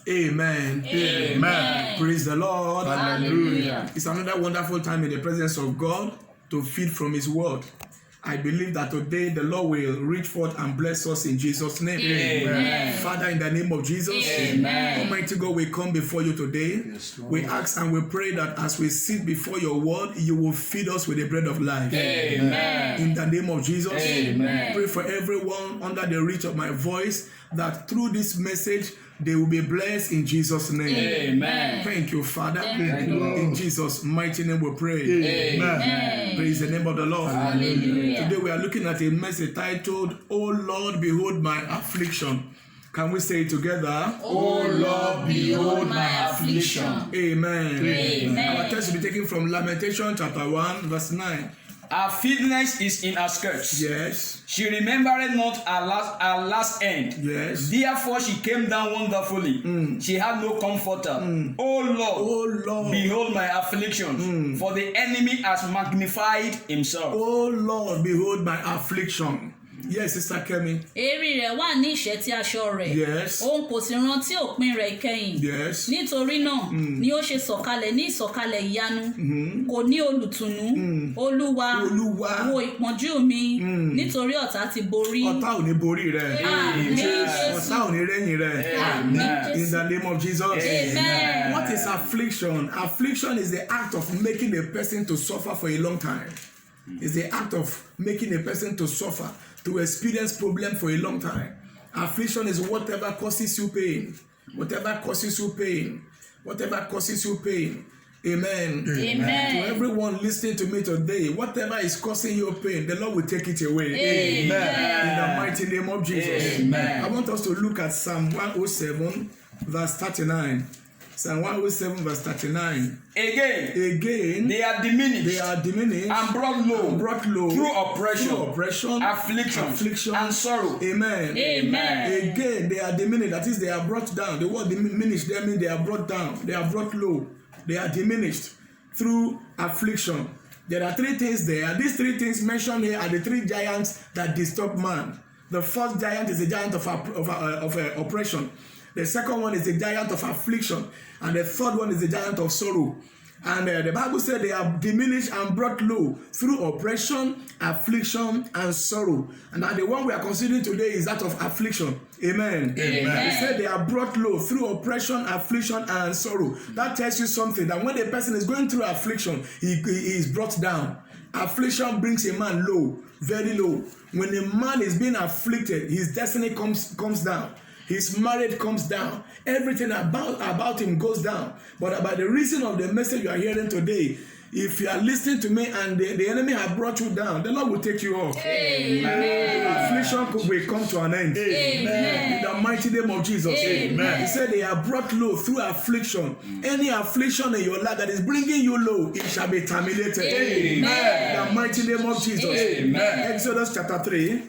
Amen. Amen. Praise the Lord. Hallelujah. It's another wonderful time in the presence of God to feed from His word. I believe that today the Lord will reach forth and bless us in Jesus' name. Amen. Father, in the name of Jesus, Amen. Almighty God, we come before you today. Yes, Lord. We ask and we pray that as we sit before your word, you will feed us with the bread of life. Amen. In the name of Jesus, Amen. pray for everyone under the reach of my voice that through this message they will be blessed in Jesus' name. Amen. Thank you, Father. Thank you, Lord. In Jesus' mighty name we pray. Amen. Praise the name of the Lord. Hallelujah. Today we are looking at a message titled, "O Lord, behold my affliction." Can we say it together? Oh Lord, behold my affliction. Amen. Amen. Our text will be taken from Lamentation chapter 1 verse 9. Her feebleness is in her skirts. Yes. She remembered not her last end. Yes. Therefore she came down wonderfully. She had no comforter. O Lord, Oh Lord. behold my affliction, for the enemy has magnified himself. Oh Lord, behold my affliction. Yes, Sister Kemi. Eri rẹ̀ wà ní ìṣẹ́tí aṣọ rẹ̀. Yes. Òun kò sì rántí òpin rẹ̀ ìkẹyìn. Yes. Nítorí náà ni ó ṣe sọ̀kalẹ̀ ní ìsọ̀kalẹ̀ ìyanu. Kò ní olùtùnú. Olúwa Olúwa. wo ìpọ́njú mi. Nítorí ọ̀tá ti borí. Ọ̀tá ò ní borí rẹ. Àmín Jésù. Ọ̀tá ò ní rẹ́yìn rẹ. Àmín In Jésù. the name of Jesus. Amen. What is affliction? Affliction is the act of making a person to suffer for a long time. It's the act of making a person to suffer, to experience problem for a long time. Affliction is whatever causes you pain. Whatever causes you pain. Whatever causes you pain. Amen. Amen. To everyone listening to me today, whatever is causing you pain, the Lord will take it away. Amen. In the mighty name of Jesus. Amen. I want us to look at Psalm 107, verse 39. Psalm 107, verse 39. Again, They are diminished are diminished and brought low through oppression, affliction, and sorrow. Amen. Amen. Again, they are diminished. That is, they are brought down. The word diminished, they mean they are brought down. They are brought low. They are diminished through affliction. There are three things there. These three things mentioned here are the three giants that disturb man. The first giant is the giant of oppression. The second one is the giant of affliction. And the third one is the giant of sorrow. And the Bible said they are diminished and brought low through oppression, affliction, and sorrow. And the one we are considering today is that of affliction. Amen. Amen. He said they are brought low through oppression, affliction, and sorrow. That tells you something, that when a person is going through affliction, he is brought down. Affliction brings a man low, very low. When a man is being afflicted, his destiny comes down. His marriage comes down. Everything about him goes down. But by the reason of the message you are hearing today, if you are listening to me and the enemy have brought you down, the Lord will take you off. Amen. Affliction will come to an end. Amen. In the mighty name of Jesus. Amen. He said they are brought low through affliction. Any affliction in your life that is bringing you low, it shall be terminated. Amen. In the mighty name of Jesus. Amen. Exodus chapter 3.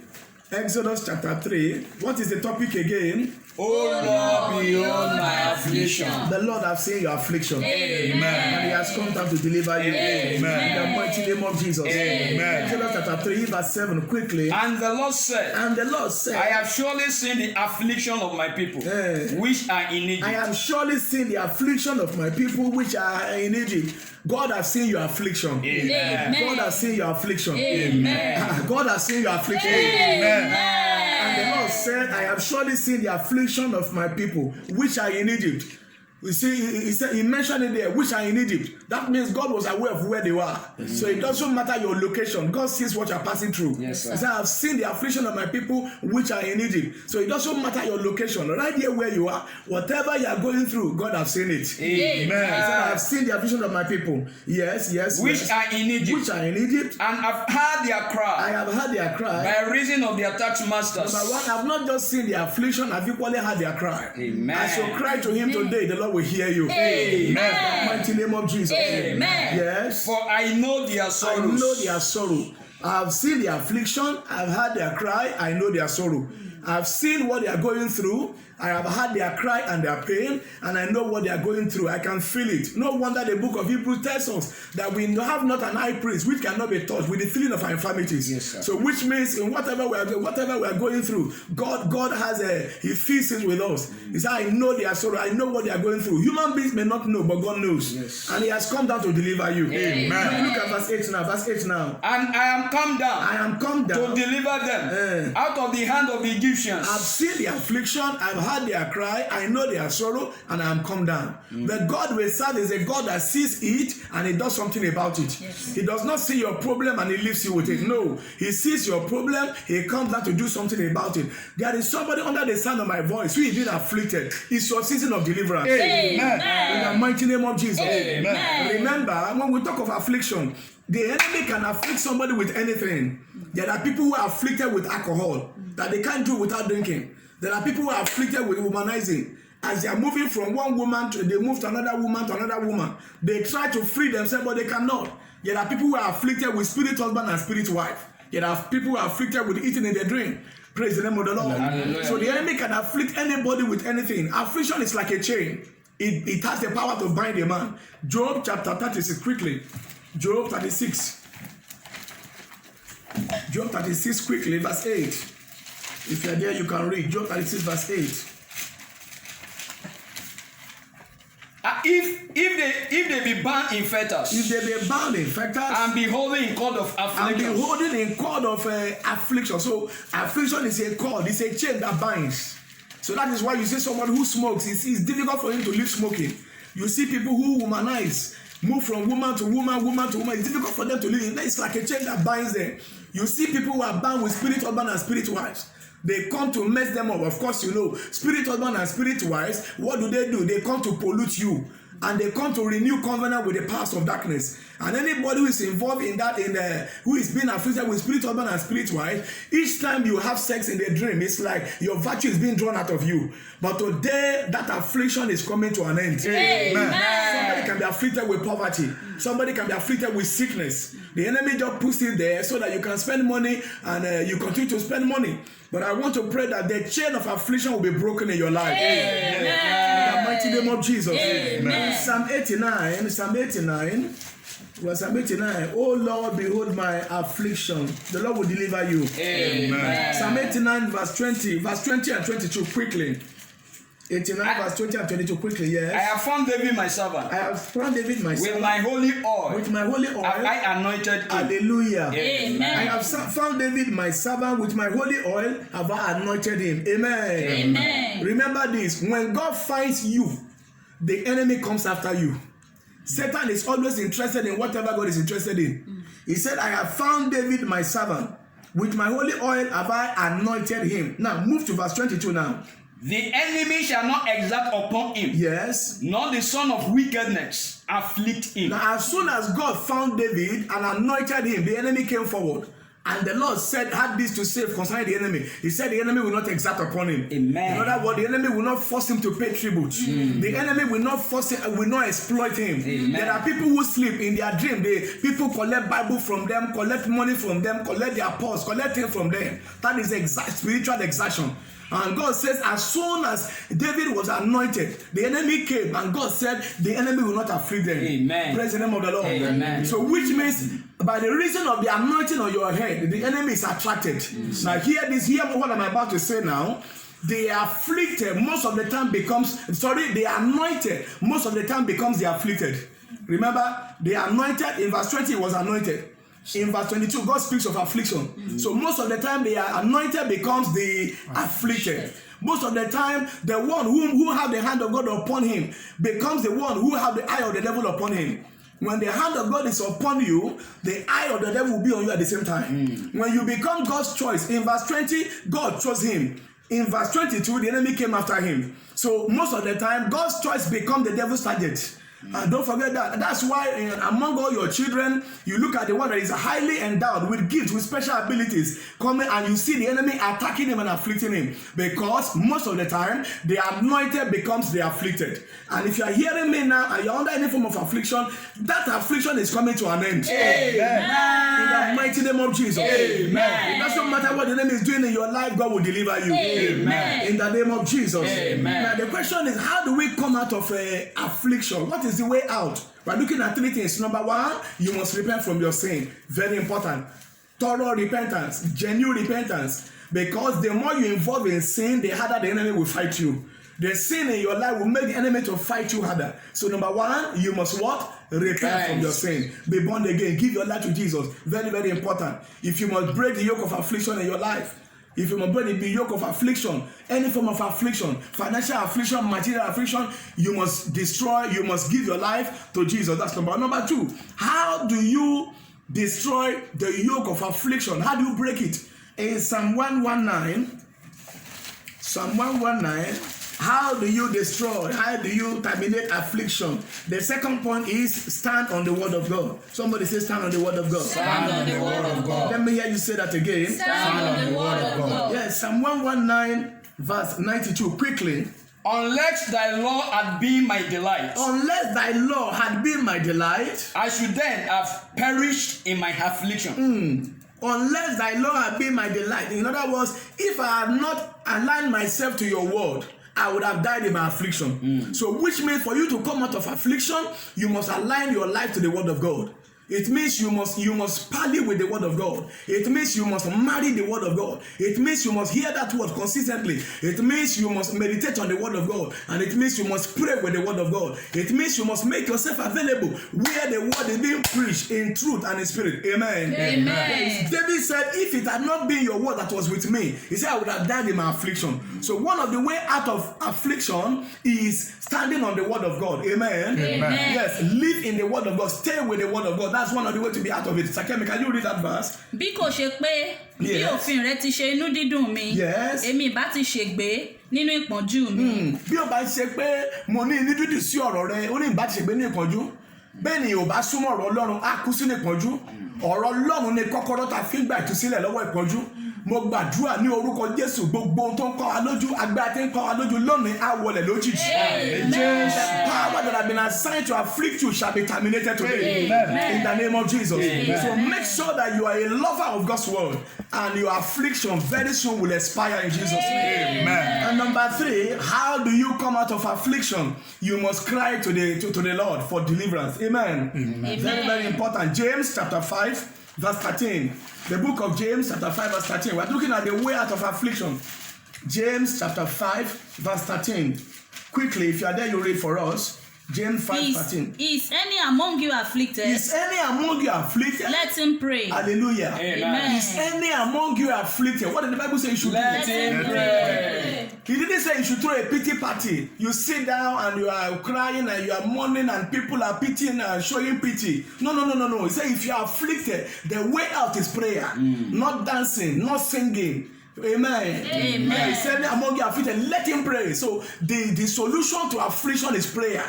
Exodus chapter 3. What is the topic again? O Lord, behold my affliction. The Lord has seen your affliction. Amen. And He has come down to deliver you. Amen. In the mighty name of Jesus. Amen. Exodus chapter 3, verse 7, quickly. And the Lord said, And the Lord said, I have surely seen the affliction of my people, which are in Egypt. I have surely seen the affliction of my people which are in Egypt. God has seen your affliction. Amen. God has seen your affliction. Amen. God has seen your affliction. And the Lord said, I have surely seen the affliction of my people which are in Egypt. You see, he mentioned it there, which are in Egypt. That means God was aware of where they were. So it doesn't matter your location. God sees what you're passing through. Yes, sir. He said, I have seen the affliction of my people which are in Egypt. So it doesn't matter your location. Right here where you are, whatever you are going through, God has seen it. Amen. He said, I have seen the affliction of my people. Yes. Which are in Egypt. Which are in Egypt. And have heard their I cry have heard their cry. by reason of their taskmasters. Number one, I have not just seen the affliction, I've equally heard their cry. Amen. As you cry to Him today, the Lord will hear you. Amen. In the mighty name of Jesus. Amen. Yes. For I know their I sorrows. know their sorrow. I have seen their affliction. I've heard their cry. I know their sorrow. I've seen what they are going through. I have heard their cry and their pain, and I know what they are going through. I can feel it. No wonder the book of Hebrews tells us that we have not an high priest which cannot be touched with the feeling of our infirmities. Yes, sir. So which means in whatever we are going through, God has He feels it with us. He said, I know their sorrow. I know what they are going through. Human beings may not know, but God knows. Yes. And He has come down to deliver you. Amen. Look at verse 8 now. Verse 8 now. And I am come down. I am come down to deliver them out of the hand of the Egyptians. I've seen their affliction, I've heard their cry, I know their sorrow, and I am come down. The God we serve is a God that sees it and He does something about it. Yes. He does not see your problem and He leaves you with it. No, He sees your problem, He comes down to do something about it. There is somebody under the sound of my voice who is being afflicted. It's your season of deliverance. Amen. In the mighty name of Jesus. Amen. Remember, when we talk of affliction, the enemy can afflict somebody with anything. There are people who are afflicted with alcohol that they can't do without drinking. There are people who are afflicted with womanizing. As they are moving from one woman they move to another woman. They try to free themselves, but they cannot. There are people who are afflicted with spirit husband and spirit wife. There are people who are afflicted with eating in their dream. Praise the name of the Lord. Hallelujah. So the enemy can afflict anybody with anything. Affliction is like a chain. It has the power to bind a man. Job chapter 36, quickly. Job 36. Job 36 quickly, verse 8. If you are there, you can read. Job 36, verse 8. If they be bound in fetters, If they be bound in fetters and be holding in cord of and be affliction, holding in cord of affliction. So affliction is a cord, it's a chain that binds. So that is why you see someone who smokes, it's difficult for him to leave smoking. You see people who womanize, move from woman to woman, woman to woman. It's difficult for them to live. It's like a chain that binds them. You see people who are bound with spirit husband and spirit wives. They come to mess them up. Of course, you know, spirit husband and spirit wives, what do? They come to pollute you. And they come to renew covenant with the powers of darkness. And anybody who is involved in that, who is being afflicted with spirit husband and spirit wife, each time you have sex in the dream, it's like your virtue is being drawn out of you. But today, that affliction is coming to an end. Amen. Somebody can be afflicted with poverty. Somebody can be afflicted with sickness. The enemy just puts it there so that you can spend money and you continue to spend money. But I want to pray that the chain of affliction will be broken in your life. Amen. In the mighty name of Jesus. Amen. Psalm 89. Well, Psalm 89. Oh Lord, behold my affliction. The Lord will deliver you. Amen. Psalm 89, verse 20 and 22, quickly. 89, verse 20 and 22, quickly, yes. I have found David my servant. I have found David my servant. With my holy oil. With my holy oil. Have I anointed him. Hallelujah. Amen. I have found David my servant. With my holy oil have I anointed him. Amen. Amen. Remember this. When God finds you, the enemy comes after you. Satan is always interested in whatever God is interested in. He said, I have found David my servant. With my holy oil have I anointed him. Now move to verse 22 now. The enemy shall not exact upon him. Yes. Nor the son of wickedness afflict him. Now as soon as God found David and anointed him, the enemy came forward. And the Lord had this to say concerning the enemy. He said the enemy will not exact upon him. Amen. In other words, the enemy will not force him to pay tribute. The enemy will not force him, will not exploit him. Amen. There are people who sleep in their dream. People collect Bible from them, collect money from them, collect their purse, collect things from them. That is spiritual exaction. And God says, as soon as David was anointed, the enemy came, and God said, the enemy will not afflict them. Amen. Praise the name of the Lord. Amen. So, which means, by the reason of the anointing on your head, the enemy is attracted. Now, hear what I'm about to say now. The afflicted most of the time the anointed most of the time becomes the afflicted. Remember, the anointed, in verse 20, was anointed. In verse 22, God speaks of affliction. So most of the time, the anointed becomes the afflicted. Most of the time, the one who have the hand of God upon him becomes the one who have the eye of the devil upon him. When the hand of God is upon you, the eye of the devil will be on you at the same time. When you become God's choice, in verse 20, God chose him. In verse 22, the enemy came after him. So most of the time, God's choice becomes the devil's target. And don't forget that. That's why among all your children, you look at the one that is highly endowed with gifts, with special abilities, coming and you see the enemy attacking him and afflicting him. Because most of the time, the anointed becomes the afflicted. And if you are hearing me now and you're under any form of affliction, that affliction is coming to an end. Amen. In the mighty name of Jesus. Amen. It doesn't matter whatever the enemy is doing in your life, God will deliver you. Amen. In the name of Jesus. Amen. Now the question is, how do we come out of affliction? What is the way out? We're looking at three things. Number one, you must repent from your sin. Very important. Thorough repentance, genuine repentance. Because the more you involve in sin, the harder the enemy will fight you. The sin in your life will make the enemy to fight you harder. So number one, you must what? Repent from your sin. Be born again. Give your life to Jesus. Very, very important. If you must break the yoke of affliction in your life, if you must break the yoke of affliction, any form of affliction, financial affliction, material affliction, you must destroy, you must give your life to Jesus. That's number one. Number two, how do you destroy the yoke of affliction? How do you break it? In Psalm 119, how do you destroy? How do you terminate affliction? The second point is stand on the word of God. Somebody say stand on the word of God. Stand on the word of God. Let me hear you say that again. Stand on the word of God. Yes, Psalm 119 verse 92. Quickly. Unless thy law had been my delight, Unless thy law had been my delight, I should then have perished in my affliction. Unless thy law had been my delight. In other words, if I had not aligned myself to your word, I would have died in my affliction. So which means for you to come out of affliction, you must align your life to the word of God. It means you must parley with the word of God. It means you must marry the word of God. It means you must hear that word consistently. It means you must meditate on the word of God. And it means you must pray with the word of God. It means you must make yourself available where the word is being preached in truth and in spirit. Amen. Amen. Yes. David said, if it had not been your word that was with me, he said, I would have died in my affliction. So one of the way out of affliction is standing on the word of God. Amen. Amen. Yes, live in the word of God. Stay with the word of God. That's one of the ways to be out of it. Sakemi, can you read that verse? Bí kò ṣe pé bí Yes. òfin rẹ ti ṣe inú dídùn mi, Yes. èmi ìbá ti ṣègbé nínú ìpọ́njú mi. Bí o bá ṣe pé mo ní inú dídùn sí ọ̀rọ̀ rẹ, ó ní ìbá ti ṣègbé ní ìpọ́njú. Bẹ́ẹ̀ ni ò bá súnmọ́ ọ̀rọ̀ Ọlọ́run, á kú sínú ìpọ́njú. Ọ̀rọ̀ Ọlọ́run ni kọ́kọ́rọ́ ta fi ń gba ìtúsílẹ̀ lọ́wọ́ ìpọ́njú. Mo gbàdúrà ní orúkọ Jésù, gbogbo ohun tó ń kọ́ wa lójú, agbára tí ń kọ́ wa lójú lónìí á wọlẹ̀ lójijì. Amen. The power that have been assigned to afflict you shall be terminated today. Amen. In the name of Jesus. Amen. So make sure that you are a lover of God's word and your affliction very soon will expire in Jesus' name. Amen. And number three, how do you come out of affliction? You must cry to the Lord for deliverance. Amen. Very, very important. James chapter 5, verse 13. The book of James chapter 5, verse 13. We're looking at the way out of affliction. James chapter 5, verse 13. Quickly, if you are there, you read for us. James 5:13. Is any among you afflicted? Is any among you afflicted? Let him pray. Hallelujah. Amen. Is any among you afflicted? What did the Bible say you should Let do? him pray. He didn't say you should throw a pity party. You sit down and you are crying and you are mourning and people are pitying and showing pity. No. He said if you are afflicted, the way out is prayer, not dancing, not singing. Amen. Amen. He said among you afflicted, let him pray. So the solution to affliction is prayer.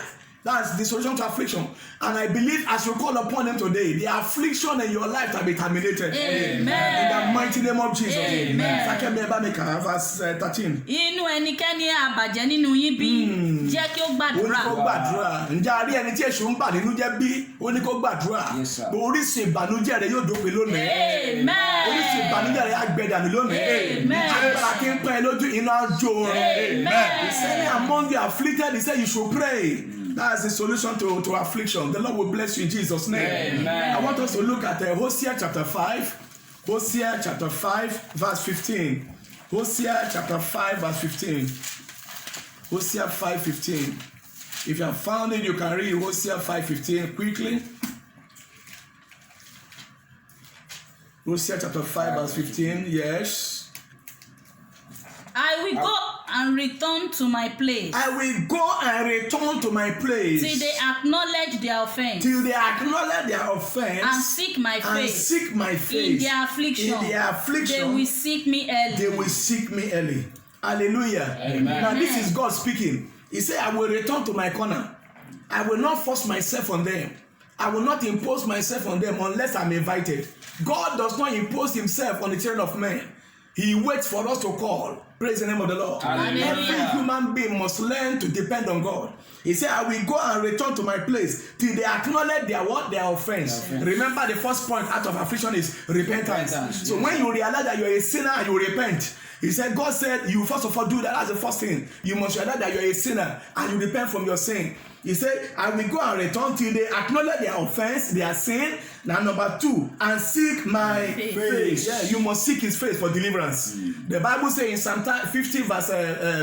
That's the solution to affliction. And I believe as you call upon him today, the affliction in your life will be terminated. Amen. In the mighty name of Jesus. Amen. Sakemi Ebameka, verse 13. Inú ẹnikẹ́ni àbàjẹ́ nínú yín bí jẹ́ kí ó Ó ní gbàdúrà. kó gbàdúrà. Ǹjẹ́ a rí ẹni tí èṣù ń bà nínú jẹ́ bí? Ó ní kó gbàdúrà. Yes, sir. Oríṣi ìbànújẹ́ rẹ yóò dópin lónìí. Amen. Oríṣi ìbànújẹ́ rẹ á gbẹ dànù lónìí. Amen. Agbára kí ń pẹ́ lójú iná á jó rẹ. Amen. He said among you afflicted, he said you should pray. That's the solution to affliction. The Lord will bless you in Jesus' name. Amen. I want us to look at Hosea chapter 5. Hosea chapter 5, verse 15. Hosea chapter 5, verse 15. Hosea 5:15. If you have found it, you can read Hosea 5:15 quickly. Hosea chapter 5, verse 15. Yes. I will go and return to my place I will go and return to my place till they acknowledge their offense till they acknowledge their offense and seek my and face. seek my In face. their affliction, In their affliction, they will seek me early. they will seek me early. Hallelujah. Amen. Now this is God speaking. He said, I will return to my corner. I will not force myself on them. I will not impose myself on them unless I'm invited. God does not impose himself on the children of men. He waits for us to call. Praise the name of the Lord. Hallelujah. Every human being must learn to depend on God. He said, I will go and return to my place till they acknowledge their what? Their offense. Remember, the first point out of affliction is repentance. So when you realize that you're a sinner and you repent, he said, God said, you first of all do that. That's the first thing. You must realize that you're a sinner and you repent from your sin. He said, I will go and return till they acknowledge their offense, their sin. Now, number 2, and seek my face. Yeah, you must seek his face for deliverance. The Bible says in Psalm 50 verse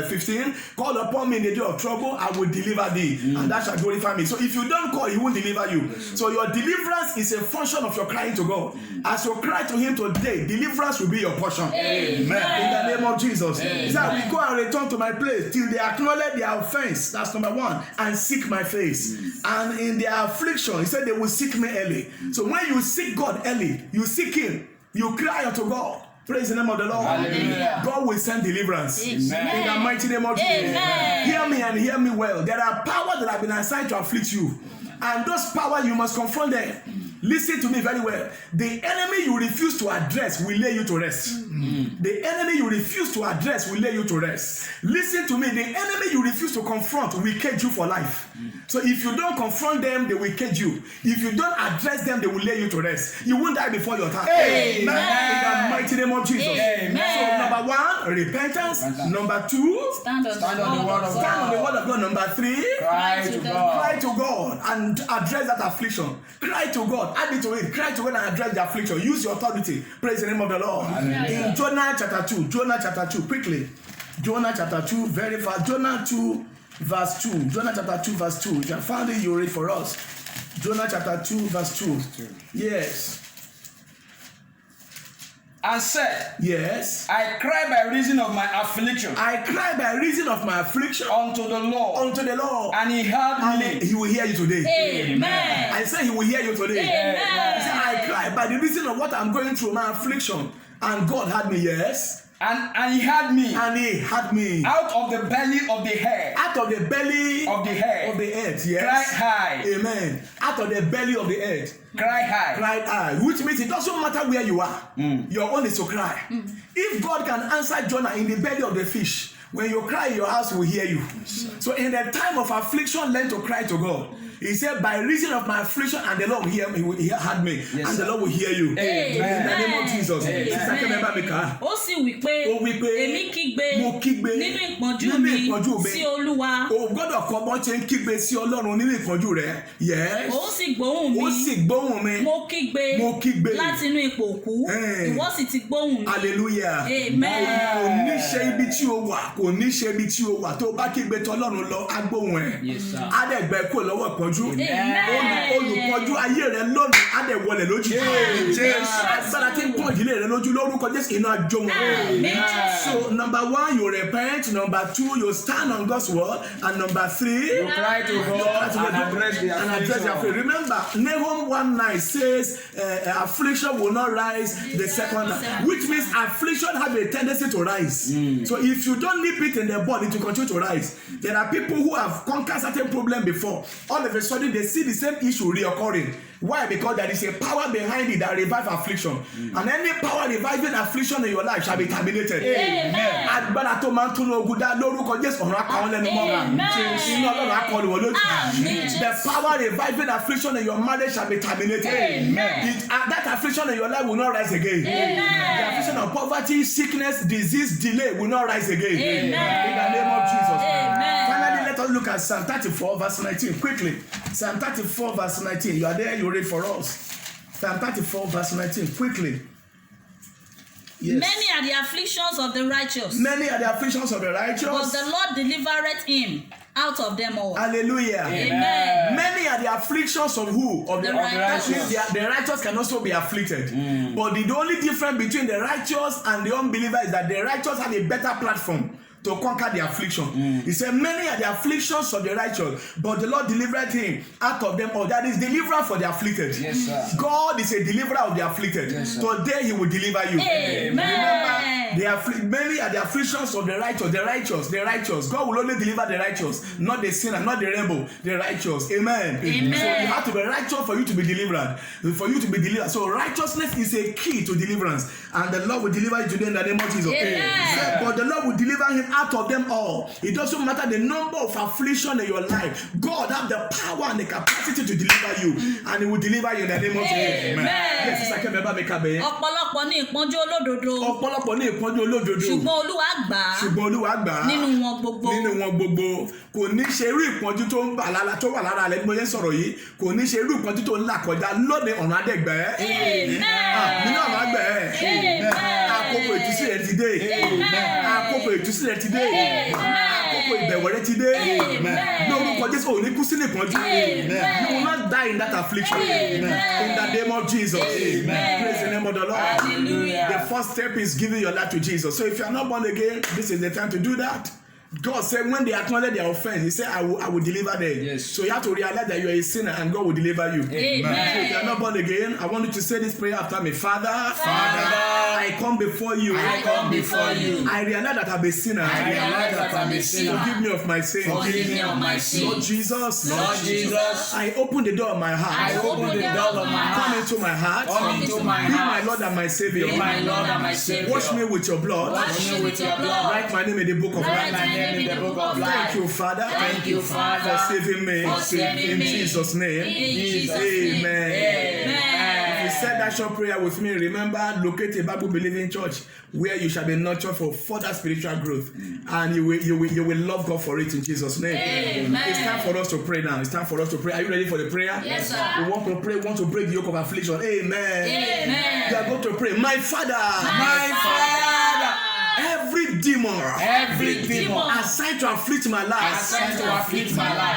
15, call upon me in the day of trouble, I will deliver thee, and that shall glorify me. So if you don't call, he won't deliver you. So your deliverance is a function of your crying to God. As you cry to him today, deliverance will be your portion. Amen. In the name of Jesus. He said, I will go and return to my place till they acknowledge their offense. That's number 1. And seek my face. And in their affliction, he said they will seek me early. So when you seek God early, you seek him, you cry unto God. Praise the name of the Lord. Hallelujah. God will send deliverance. Amen. In the mighty name of Jesus. Amen. Hear me and hear me well. There are powers that have been assigned to afflict you. And those powers, you must confront them. Listen to me very well. The enemy you refuse to address will lay you to rest. The enemy you refuse to address will lay you to rest. Listen to me. The enemy you refuse to confront will cage you for life. So if you don't confront them, they will cage you. If you don't address them, they will lay you to rest. You won't die before your time. Amen. In the mighty name of Jesus. Amen. So number 1, repentance. Number 2, Stand on the word of stand on God. the word of God. Number 3, Cry to God. cry to God and address that affliction. Cry to God. Add it to it. Cry to God and address the affliction. Use your authority. Praise the name of the Lord. Hallelujah. In Jonah chapter 2. Jonah chapter 2. Quickly. Jonah chapter 2. Very fast. Jonah 2 verse 2. Jonah chapter 2 verse 2. If you have found it, you read for us. Jonah chapter 2 verse 2. Yes. And said, Yes. I cry by reason of my affliction I cry by reason of my affliction unto the Lord, unto the Lord. and he heard And me. he will hear you today. Amen. I say he will hear you today. Amen. He said, I cry by the reason of what I'm going through, my affliction. And God had me, yes. And he heard me And he had me out of the belly of the head out of the belly of the head. of the earth. Yes. Cry high. Amen. Out of the belly of the earth. Cry high. Cried I. Which means it doesn't matter where you are. Your own is to cry. If God can answer Jonah in the belly of the fish, when you cry, your house will hear you. So in the time of affliction, learn to cry to God. He said, by reason of my affliction, and the Lord will hear me, he had me, Yes, and sir. the Lord will hear you. Amen. In the name of Jesus. Amen. Sister Kemeba Mika. Ó sì wí pé Ó wí pé, èmi kígbe mo kígbe nínú ìpọ́njú nínú mi ìpọ́njú mi. sí Olúwa. O gbọ́dọ̀ kọ́ bọ́ ṣe ń kígbe sí Ọlọ́run nínú ìpọ́njú rẹ̀. Yes. Ó sì gbóhùn Ó mi. sì gbóhùn mi. Mo kígbe Mo kígbe. láti inú ipò òkú. Ìwọ sì ti gbóhùn mi. Hallelujah. Amen. Kò ní ṣe ibi tí o wà, kò ní ṣe ibi tí o wà. Tó o bá kígbe tọ Ọlọ́run lọ, á gbóhùn ẹ̀. Yes, sir. Á dẹ̀ gbẹ kúrò lọ́wọ́ ìpọ́njú. Amen. Olùpọ́njú ayé rẹ lónìí, á dẹ̀ wọlẹ̀ lójú. Agbára tí ń pọ́n ìdílé rẹ lójú lórúkọ Jésù, iná á jó wọn. Amen. So number 1, you repent. Number 2, you stand on God's word. And number 3, You cry to God and address the and address their faith. affliction. Remember, Nahum 1:9 says, affliction will not rise the second time, which means affliction have a tendency to rise. So if you don't nip it in the bud, it will continue to rise. There are people who have conquered certain problem before. All of a sudden, they see the same issue reoccurring. Why? Because there is a power behind it that revives affliction. And any power reviving affliction in your life shall be terminated. Amen. Agbára tó máa ń tún lóògùn dá lórúkọ Jésù ọ̀run akọ wọn lẹ́nu mọ́ra. Amen. Inú Ọlọ́run akọ lù wọ́n lójú. Amen. The power reviving affliction in your marriage shall be terminated. Amen. That affliction in your life will not rise again. Amen. The affliction of poverty, sickness, disease, delay will not rise again. Amen. In the name of Jesus. Amen. Finally, let us look at Psalm 34 verse 19 quickly. Psalm 34 verse 19. You are there, you read for us. Psalm 34 verse 19 quickly. Yes. Many are the afflictions of the righteous, Many are the afflictions of the but righteous. the Lord delivereth him out of them all. Hallelujah. Amen. Many are the afflictions of who? Of the The righteous. righteous. The righteous can also be afflicted. But the only difference between the righteous and the unbeliever is that the righteous have a better platform to conquer the affliction. He said, many are the afflictions of the righteous, but the Lord delivered him out of them all. That is deliverance for the afflicted. Yes, sir. God is a deliverer of the afflicted. Yes, sir. Today he will deliver you. Amen. Remember, Many are the afflictions of the righteous. God will only deliver the righteous, not the sinner, not the rebel, the righteous. Amen. So you have to be righteous for you to be delivered. So righteousness is a key to deliverance, and the Lord will deliver you today in the name of Jesus. But the Lord will deliver him out of them all. It doesn't matter the number of affliction in your life. God has the power and the capacity to deliver you, and he will deliver you in the name of Jesus. Yes, it's like a member make a bed. Ọ̀pọ̀lọpọ̀ ní ìpọ́njú olódodo. Ṣùgbọ́n Olúwa gbà á. Nínú wọn gbogbo. Kò ní ṣe irú ìpọ́njú tó ń bà lára tó wà lára rẹ̀ bí mo yẹn sọ̀rọ̀ yìí. Kò ní ṣe irú ìpọ́njú tó ń là kọjá lónìí ọ̀run adẹ́gbẹ́. Nínú ọ̀run àgbẹ̀. Àkókò ìtúsílẹ̀ ti dé. Àkókò ìtúsílẹ̀ ti dé. Àkókò ìbẹ̀wẹ̀rẹ̀ ti dé. Lórúkọ Jésù ò ní kú sínú ìpọ́njú. You will not die in that affliction. In the name of Jesus. Praise the name of the Lord. Hallelujah. The first step is giving your life to Jesus. So if you are not born again, this is the time to do that. God said when they acknowledge their offense, he said, I will deliver them. Yes. So you have to realize that you are a sinner and God will deliver you. Amen. So if you are not born again, I want you to say this prayer after me. Father, I come before you. I realize that I'm a sinner. Forgive me of my sins. Lord Jesus, I open the door of my heart. Come into my heart. Be my Lord and my Savior. Wash me with your blood. Write my name in the book of life. Thank you, Father. For saving me. In Jesus' name. Amen. If you said that short prayer with me, remember, locate a Bible-believing church where you shall be nurtured for further spiritual growth, and you will love God for it in Jesus' name. Amen. It's time for us to pray now. Are you ready for the prayer? Yes, sir. We want to pray. Want to break the yoke of affliction. Amen. You are going to pray. My Father. Every demon assigned to afflict my life,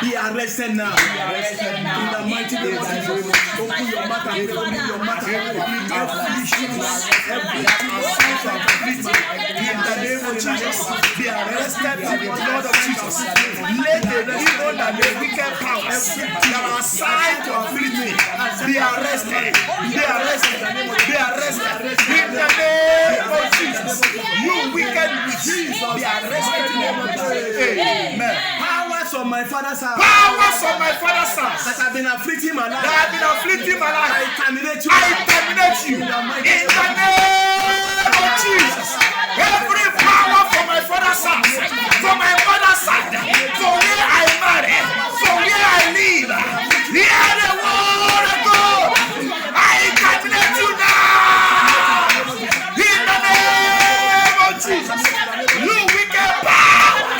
be arrested now. In the mighty name of Jesus. Open your mouth and pray. Open your mouth and pray. Every assigned to afflict my life, in the name of Jesus, be arrested by the blood of Jesus. Let the demon and the wicked powers that are assigned to afflict me be arrested. Be arrested. In the name of Jesus. You wicked witch, be arrested in the name of Jesus. Amen. Powers of my father's house that have been afflicting my life, I terminate you. In the name of Jesus. Every power from my father's house, from my mother's side, from where I marry, from where I live, hear the word of God. I terminate you now. In the name of Jesus. You wicked power,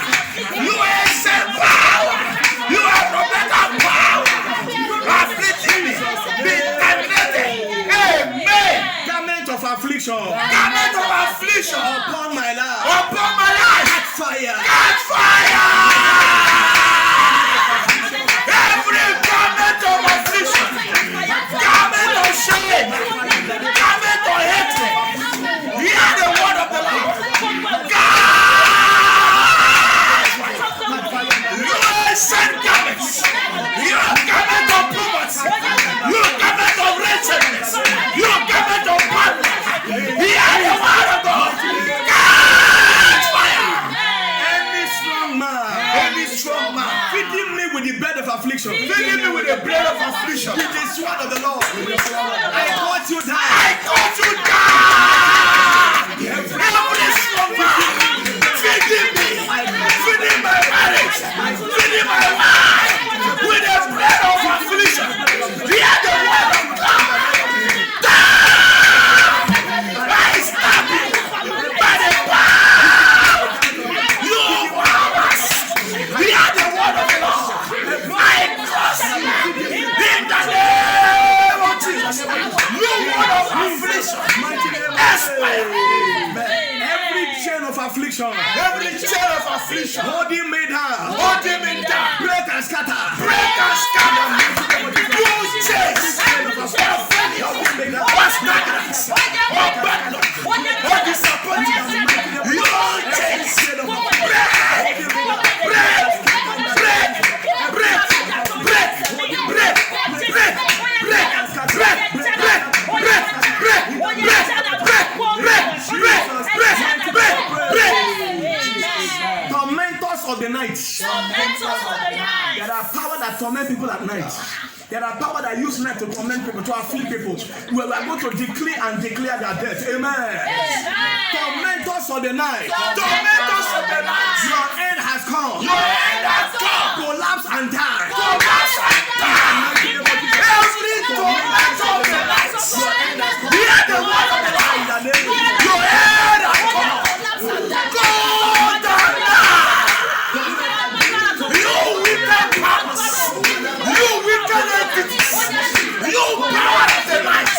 you ancient power, you are protected power, afflicting me, be terminated. Amen. Garment of affliction upon my life, catch fire. Every garment of affliction, garment of shame, garment of hatred, hear the word of the Lord. Send garments. You garment of poverty. You garment of wretchedness. You garment of badness. Hear the word of God. Catch fire. Any strong man, feeding me with the bread of affliction. With the sword of the Lord. I caught you down. Every strong man, feeding me, feeding my marriage, feeding my life with the bread of affliction. Hear the word of God. I stab you by the power. You powers. Hear the word of God. I cross you in the name of Jesus. You word of affliction. Expire. Every chain of affliction, holding me down, break and scatter, use chains of failure, or stagnance, or bad luck, or disappointment, use chains, break. the night. There are power that torment people at night. There are power that use night to torment people, to afflict people. We are going to declare and declare their death. Amen. Tormentors of the night. Tormentors of the night. Your end has come. Your end has come. Collapse and die. Collapse and die. Every tormentor of the night. Hear the word of the Lord. Your end has come. Go down now. You wicked powers. You wicked entities. You power of the night.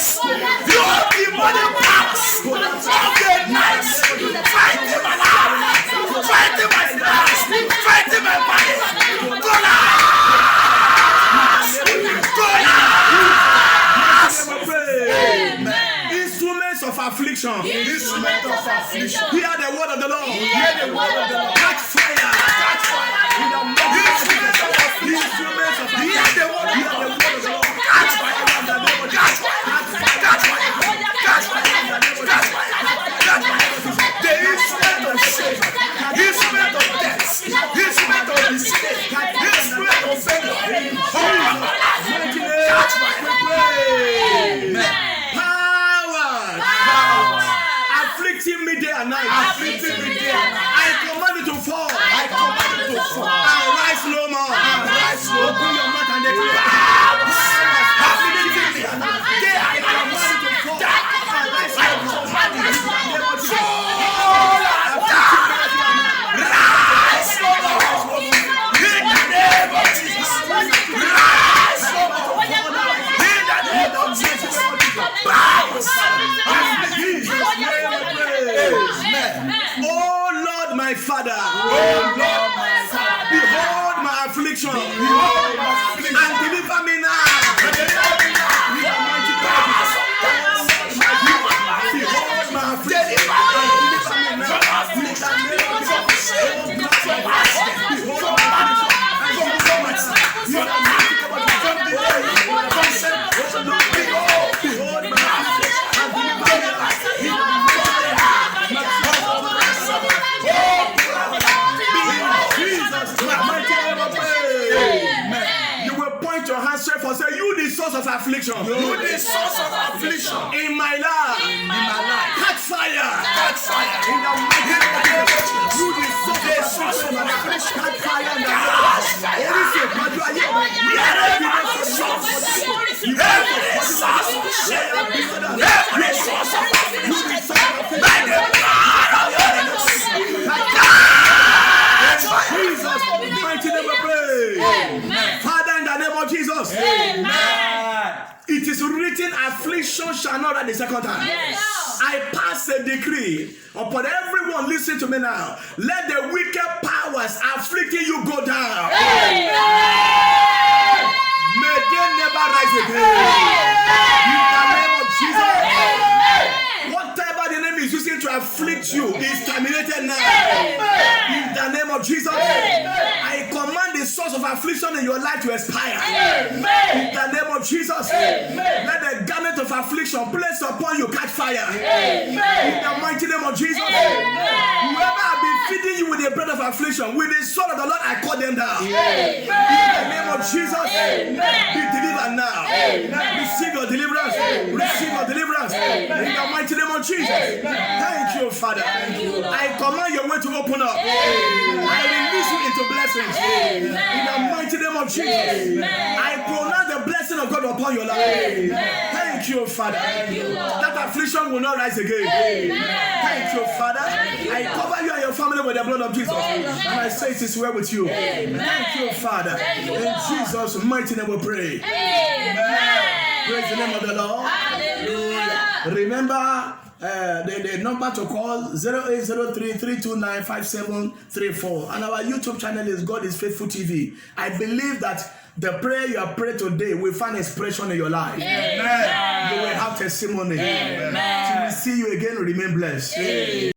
You demonic powers of the night. Fighting my life. Fighting my life. Fighting my body. Instruments of affliction. Instruments of affliction. Hear the word of the Lord. Hear the word of the Lord. Catch fire. Catch fire. In the mighty Instruments of affliction. Instruments of Hear affliction. the word of Hear the the Lord. word of the Lord. Catch fire. Catch fire. Catch fire. Catch fire. Catch fire. Catch fire. The instrument of shame. Instrument of death. Instrument of mistake. Instrument of failure. Catch fire. Power. Afflicting me day and night. Afflicting me day and night. I command it to fall. I command it to fall. I rise no more. I rise no Open more. your mouth and declare. Afflicting me day and night. I command it to fall. I rise no more. Rise no more. In the name of Jesus. Rise no more. In the name of Jesus. Oh Lord, my Father. Oh Lord, my Father. Behold my affliction. Behold my affliction. And deliver me now. Deliver me now. In the mighty name of Jesus. Behold my affliction. And deliver me now. In the name of Jesus. Behold my affliction. And deliver me now. In the mighty name of Jesus. Behold my affliction. And deliver me now. Your hands straight for say you the source of affliction. You the source of affliction in my life. in my life. Catch fire. Catch fire. In the mighty name of Jesus. You the source of affliction. Catch fire in the name. Only say, but you are here. We are Every source. Every source of shame. Every source of affliction. You the source of affliction. By the blood of the enemies. Jesus, mighty name of praise. Father, in the name of Jesus. Amen. It is written, affliction shall not rise the second time. Yes. I pass a decree upon everyone listening to me now. Let the wicked powers afflicting you go down. May they never rise again. In the name of Jesus. Whatever the name is using to afflict you is terminated now. In the name of Jesus. I command the source of affliction in your life to expire. In the name of Jesus. Let the garment of affliction placed upon you catch fire. In the mighty name of Jesus. Whoever has been feeding you with the bread of affliction, with the sword of the Lord, I call them down. In the name of Jesus. Be delivered now. Receive your deliverance. Receive your deliverance. In the mighty name of Jesus. Thank you, Father. I command your way to open up. I release you into blessings. In the mighty name of Jesus. I pronounce the blessing of God upon your life. Thank you, Father. That affliction will not rise again. Thank you, Father. I cover you and your family with the blood of Jesus. And I say it is well with you. Thank you, Father. In Jesus' mighty name we pray. Praise the name of the Lord. Remember the number to call 0803-329-5734, and our YouTube channel is God is Faithful TV. I believe that the prayer you have prayed today will find expression in your life. Amen. You will have testimony. Till we see you again, remain blessed. Amen.